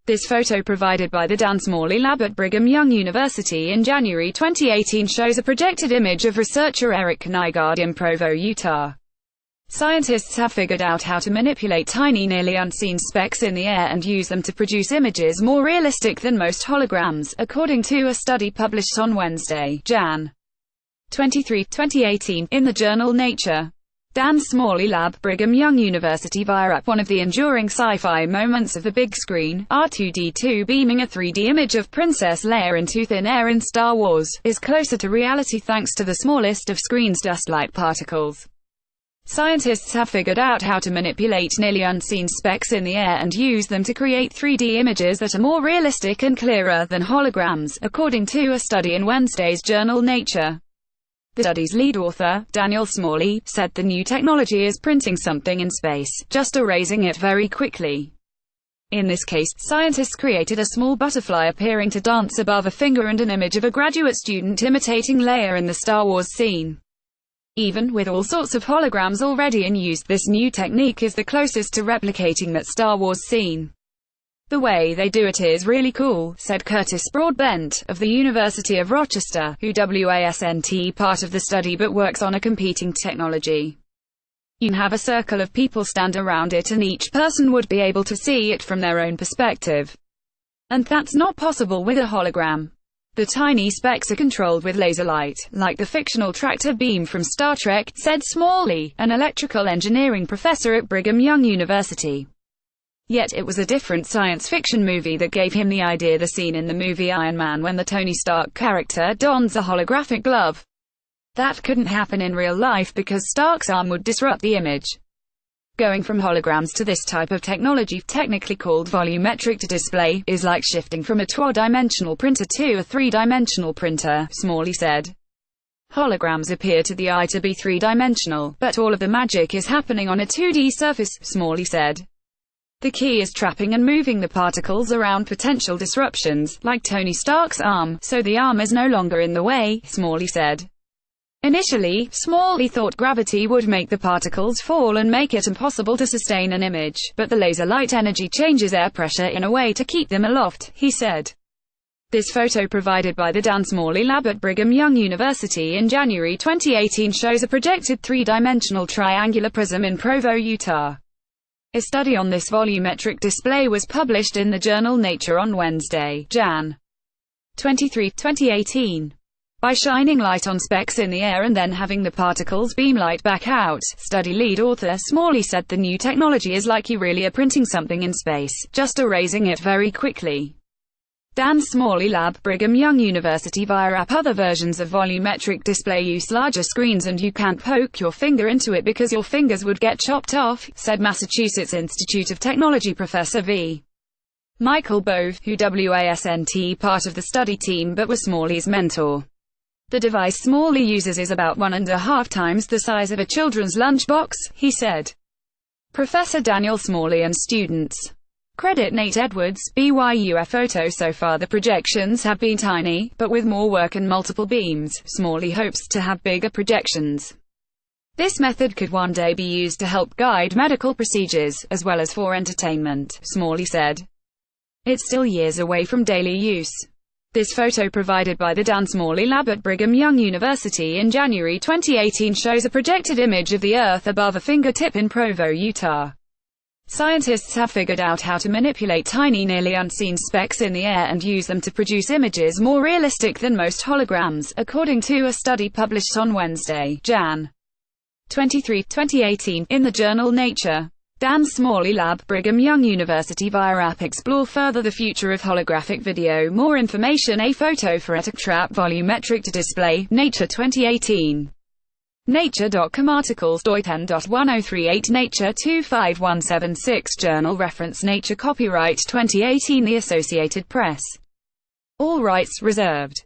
This photo provided by the Dan Smalley lab at Brigham Young University in January 2018 shows a projected image of researcher Eric Nygaard in Provo, Utah. Scientists have figured out how to manipulate tiny, nearly unseen specks in the air and use them to produce images more realistic than most holograms, according to a study published on Wednesday, Jan. 23, 2018, in the journal Nature. Dan Smalley Lab, Brigham Young University via app. One of the enduring sci-fi moments of the big screen, R2-D2 beaming a 3D image of Princess Leia into thin air in Star Wars, is closer to reality thanks to the smallest of screen's dust-like particles. Scientists have figured out how to manipulate nearly unseen specks in the air and use them to create 3D images that are more realistic and clearer than holograms, according to a study in Wednesday's journal Nature. The study's lead author, Daniel Smalley, said the new technology is printing something in space, just erasing it very quickly. In this case, scientists created a small butterfly appearing to dance above a finger and an image of a graduate student imitating Leia in the Star Wars scene. Even with all sorts of holograms already in use, this new technique is the closest to replicating that Star Wars scene. The way they do it is really cool, said Curtis Broadbent, of the University of Rochester, who wasn't part of the study but works on a competing technology. You can have a circle of people stand around it and each person would be able to see it from their own perspective. And that's not possible with a hologram. The tiny specks are controlled with laser light, like the fictional tractor beam from Star Trek, said Smalley, an electrical engineering professor at Brigham Young University. Yet it was a different science fiction movie that gave him the idea. The scene in the movie Iron Man when the Tony Stark character dons a holographic glove. That couldn't happen in real life because Stark's arm would disrupt the image. Going from holograms to this type of technology, technically called volumetric display, is like shifting from a two-dimensional printer to a three-dimensional printer, Smalley said. Holograms appear to the eye to be three-dimensional, but all of the magic is happening on a 2D surface, Smalley said. The key is trapping and moving the particles around potential disruptions, like Tony Stark's arm, so the arm is no longer in the way, Smalley said. Initially, Smalley thought gravity would make the particles fall and make it impossible to sustain an image, but the laser light energy changes air pressure in a way to keep them aloft, he said. This photo provided by the Dan Smalley lab at Brigham Young University in January 2018 shows a projected three-dimensional triangular prism in Provo, Utah. A study on this volumetric display was published in the journal Nature on Wednesday, Jan. 23, 2018. By shining light on specks in the air and then having the particles beam light back out, study lead author Smalley said the new technology is like you really are printing something in space, just erasing it very quickly. Dan Smalley Lab, Brigham Young University via app. Other versions of volumetric display use larger screens and you can't poke your finger into it because your fingers would get chopped off, said Massachusetts Institute of Technology professor V. Michael Bove, who wasn't part of the study team but was Smalley's mentor. The device Smalley uses is about 1.5 times the size of a children's lunchbox, he said. Professor Daniel Smalley and students credit Nate Edwards, BYU. A photo. So far the projections have been tiny, but with more work and multiple beams, Smalley hopes to have bigger projections. This method could one day be used to help guide medical procedures, as well as for entertainment, Smalley said. It's still years away from daily use. This photo provided by the Dan Smalley lab at Brigham Young University in January 2018 shows a projected image of the Earth above a fingertip in Provo, Utah. Scientists have figured out how to manipulate tiny, nearly unseen specks in the air and use them to produce images more realistic than most holograms, according to a study published on Wednesday, Jan. 23, 2018, in the journal Nature. Dan Smalley Lab, Brigham Young University via app. Explore further the future of holographic video. More information. A photo for a trap volumetric display, Nature 2018. Nature.com articles .10.1038 Nature 25176 Journal reference Nature copyright 2018 The Associated Press. All rights reserved.